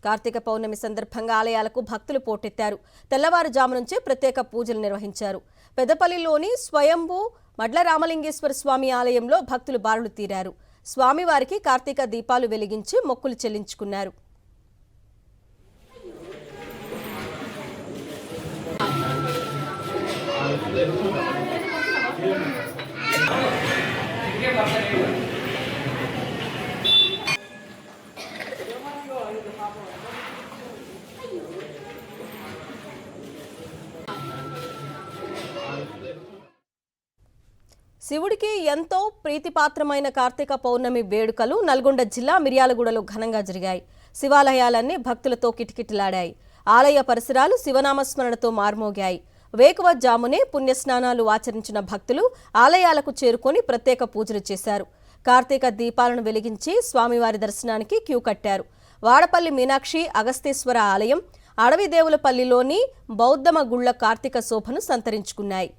కార్తీక పౌర్ణమి సందర్భంగా ఆలయాలకు భక్తులు పోటెత్తారు. తెల్లవారుజాము నుంచే ప్రత్యేక పూజలు నిర్వహించారు. పెద్దపల్లిలోని స్వయంభూ మడ్ల రామలింగేశ్వర స్వామి ఆలయంలో భక్తులు బారులు తీరారు. స్వామివారికి కార్తీక దీపాలు వెలిగించి మొక్కులు చెల్లించుకున్నారు. శివుడికి ఎంతో ప్రీతిపాత్రమైన కార్తీక పౌర్ణమి వేడుకలు నల్గొండ జిల్లా మిర్యాలగూడలో ఘనంగా జరిగాయి. శివాలయాలన్నీ భక్తులతో కిటకిటలాడాయి. ఆలయ పరిసరాలు శివనామస్మరణతో మార్మోగాయి. వేకువజామునే పుణ్యస్నానాలు ఆచరించిన భక్తులు ఆలయాలకు చేరుకొని ప్రత్యేక పూజలు చేశారు. కార్తీక దీపాలను వెలిగించి స్వామివారి దర్శనానికి క్యూ కట్టారు. వాడపల్లి మీనాక్షి అగస్తేశ్వర ఆలయం, అడవిదేవులపల్లిలోని బౌద్ధమ గుళ్ల కార్తీక శోభను సంతరించుకున్నాయి.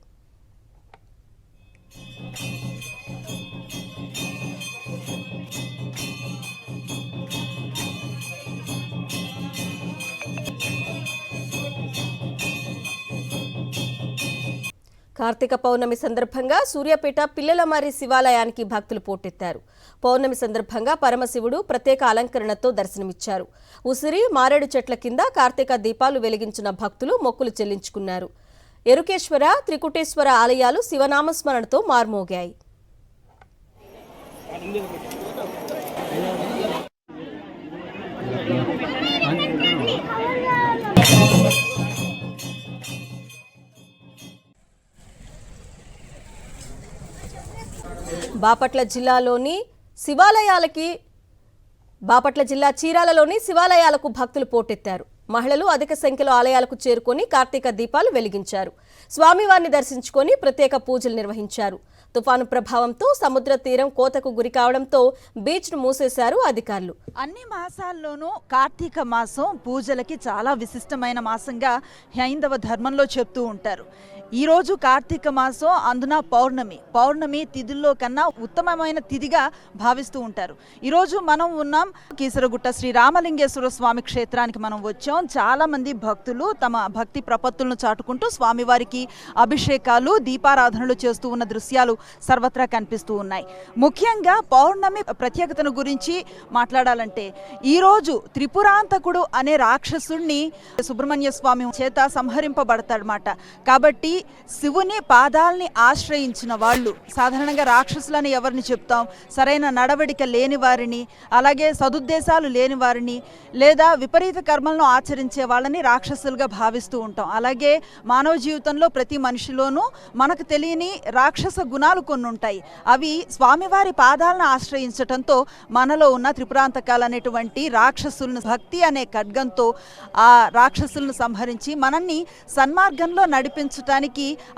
కార్తీక పౌర్ణమి సందర్భంగా సూర్యాపేట పిల్లలమర్రి శివాలయానికి భక్తులు పోటెత్తారు. పౌర్ణమి సందర్భంగా పరమశివుడు ప్రత్యేక అలంకరణతో దర్శనమిచ్చారు. ఉసిరి మారేడు చెట్ల కింద కార్తీక దీపాలు వెలిగించిన భక్తులు మొక్కులు చెల్లించుకున్నారు. ఎరుకేశ్వర, త్రికుటేశ్వర ఆలయాలు శివనామస్మరణతో మార్మోగాయి. బాపట్ల జిల్లా చీరాలలోని శివాలయాలకు భక్తులు పోటెత్తారు. మహిళలు అధిక సంఖ్యలో ఆలయాలకు చేరుకొని కార్తీక దీపాలు వెలిగించారు. స్వామివారిని దర్శించుకొని ప్రత్యేక పూజలు నిర్వహించారు. తుఫాను ప్రభావంతో సముద్ర తీరం కోతకు గురి కావడంతో బీచ్ను మూసేశారు అధికారులు. అన్ని మాసాల్లోనూ కార్తీక మాసం పూజలకి చాలా విశిష్టమైన మాసంగా హైందవ ధర్మంలో చెప్తూ ఉంటారు. ఈరోజు కార్తీక మాసం, అందున పౌర్ణమి తిథుల్లో కన్నా ఉత్తమమైన తిథిగా భావిస్తూ ఉంటారు. ఈరోజు మనం ఉన్నాం కీసరగుట్ట శ్రీ రామలింగేశ్వర స్వామి క్షేత్రానికి మనం వచ్చాం. చాలా మంది భక్తులు తమ భక్తి ప్రపత్తులను చాటుకుంటూ స్వామివారికి అభిషేకాలు, దీపారాధనలు చేస్తూ ఉన్న దృశ్యాలు సర్వత్రా కనిపిస్తూ ఉన్నాయి. ముఖ్యంగా పౌర్ణమి ప్రత్యేకతను గురించి మాట్లాడాలంటే ఈరోజు త్రిపురాంతకుడు అనే రాక్షసుణ్ణి సుబ్రహ్మణ్య స్వామి చేత సంహరింపబడతాడనమాట. కాబట్టి శివుని పాదాలని ఆశ్రయించిన వాళ్ళు, సాధారణంగా రాక్షసులని ఎవరిని చెప్తాం? సరైన నడవడిక లేని వారిని, అలాగే సదుద్దేశాలు లేని వారిని, లేదా విపరీత కర్మలను ఆచరించే వాళ్ళని రాక్షసులుగా భావిస్తూ ఉంటాం. అలాగే మానవ జీవితంలో ప్రతి మనిషిలోనూ మనకు తెలియని రాక్షస గుణాలు కొన్ని ఉంటాయి. అవి స్వామివారి పాదాలను ఆశ్రయించటంతో మనలో ఉన్న త్రిపురాంతకాలు అనేటువంటి రాక్షసులను భక్తి అనే ఖడ్గంతో ఆ రాక్షసులను సంహరించి మనల్ని సన్మార్గంలో నడిపించటానికి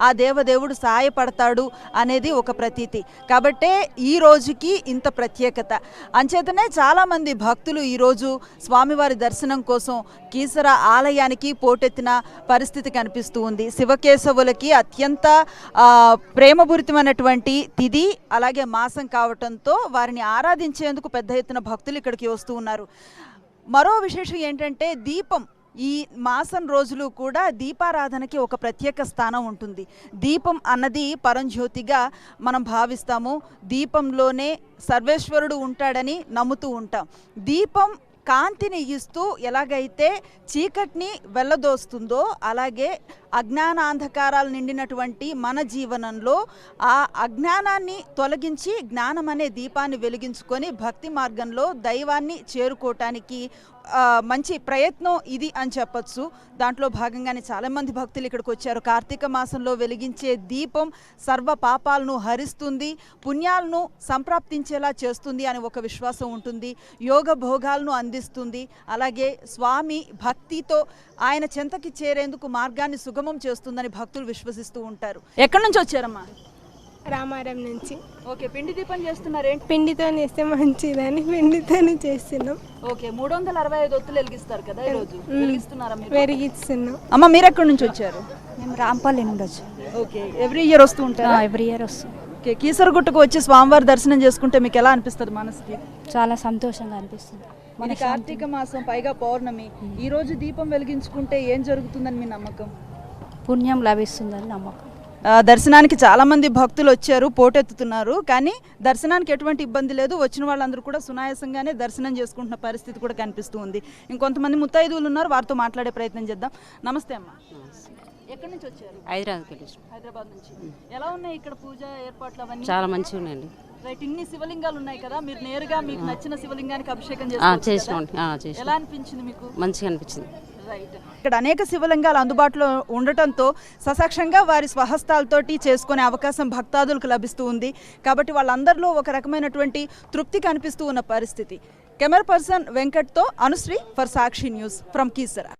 ఆ దేవదేవుడు సహాయపడతాడు అనేది ఒక ప్రతీతి. కాబట్టే ఈ రోజుకి ఇంత ప్రత్యేకత. అంచేతనే చాలామంది భక్తులు ఈరోజు స్వామివారి దర్శనం కోసం కీసర ఆలయానికి పోటెత్తిన పరిస్థితి కనిపిస్తూ ఉంది. శివకేశవులకి అత్యంత ప్రేమపూరితమైనటువంటి తిథి, అలాగే మాసం కావటంతో వారిని ఆరాధించేందుకు పెద్ద ఎత్తున భక్తులు ఇక్కడికి వస్తూ ఉన్నారు. మరో విశేషం ఏంటంటే దీపం. ఈ మాసం రోజులు కూడా దీపారాధనకి ఒక ప్రత్యేక స్థానం ఉంటుంది. దీపం అన్నది పరంజ్యోతిగా మనం భావిస్తాము. దీపంలోనే సర్వేశ్వరుడు ఉంటాడని నమ్ముతూ ఉంటాం. దీపం కాంతిని ఇస్తూ ఎలాగైతే చీకటిని వెళ్ళదోస్తుందో, అలాగే అజ్ఞానాంధకారాలు నిండినటువంటి మన జీవనంలో ఆ అజ్ఞానాన్ని తొలగించి జ్ఞానం అనే దీపాన్ని వెలిగించుకొని భక్తి మార్గంలో దైవాన్ని చేరుకోవటానికి మంచి ప్రయత్నం ఇది అని చెప్పచ్చు. దాంట్లో భాగంగానే చాలామంది భక్తులు ఇక్కడికి వచ్చారు. కార్తీక మాసంలో వెలిగించే దీపం సర్వ పాపాలను హరిస్తుంది, పుణ్యాలను సంప్రాప్తించేలా చేస్తుంది అని ఒక విశ్వాసం ఉంటుంది. యోగ భోగాలను అందిస్తుంది. అలాగే స్వామి భక్తితో ఆయన చెంతకి చేరేందుకు మార్గాన్ని సుగమం చేస్తుందని భక్తులు విశ్వసిస్తూ ఉంటారు. ఎక్కడి నుంచి వచ్చారమ్మా? రామారం నుంచి. ఓకే, పిండి దీపం చేస్తున్నారేంటి? పిండితో చేస్తే మంచిదని పిండితోనే చేస్తున్నాం. ఓకే, 365 ఒత్తులు వెలిగిస్తారు కదా ఈరోజు, వెలిగిస్తున్నారా మీరు? వెలిగిస్తున్నాం. అమ్మ, మీరు ఎక్కడి నుంచి వచ్చారు? మేము రాంపల్లి నుండి వచ్చాం. ఓకే, ఎవ్రీ ఇయర్ వస్తూ ఉంటారా? ఎవ్రీ ఇయర్ వస్తాం. ఓకే, కీసరగుట్టకు వచ్చి స్వామివారి దర్శనం చేసుకుంటే మీకు ఎలా అనిపిస్తుంది మనసుకి? చాలా సంతోషంగా అనిపిస్తుంది. ఇది కార్తీక మాసం పైగా పౌర్ణమి. ఈ రోజు దీపం వెలిగించుకుంటే ఏం జరుగుతుందని మీ నమ్మకం? పుణ్యం లభిస్తుందని నమ్మకం. దర్శనానికి చాలా మంది భక్తులు వచ్చారు, పోటెత్తుతున్నారు. కానీ దర్శనానికి ఎటువంటి ఇబ్బంది లేదు. వచ్చిన వాళ్ళందరూ కూడా సునాయాసంగానే దర్శనం చేసుకుంటున్న పరిస్థితి కూడా కనిపిస్తూ ఉంది. ఇంకొంతమంది ముత్తైదువులు ఉన్నారు, వారితో మాట్లాడే ప్రయత్నం చేద్దాం. నమస్తే అమ్మా, ఎక్కడి నుంచి వచ్చారు? హైదరాబాద్ నుంచి. ఎలా ఉన్నాయి ఇక్కడ పూజ ఏర్పాట్లు అవన్నీ? చాలా మంచిగా ఉన్నాయండి. రైట్, ఇన్ని శివలింగాలు ఉన్నాయి కదా, మీరు నేరుగా మీకు నచ్చిన శివలింగానికి అభిషేకం చేసినాం. ఎలా అనిపించింది మీకు? మంచిగా అనిపించింది. రైట్, ఇక్కడ అనేక శివలింగాలు అందుబాటులో ఉండటంతో ససాక్షంగా వారి స్వహస్తాలతోటి చేసుకునే అవకాశం భక్తాదులకు లభిస్తూ ఉంది. కాబట్టి వాళ్ళందరిలో ఒక రకమైనటువంటి తృప్తి కనిపిస్తూ ఉన్న పరిస్థితి. కెమెరా పర్సన్ వెంకట్తో Anushree for Sakshi news from Keesara.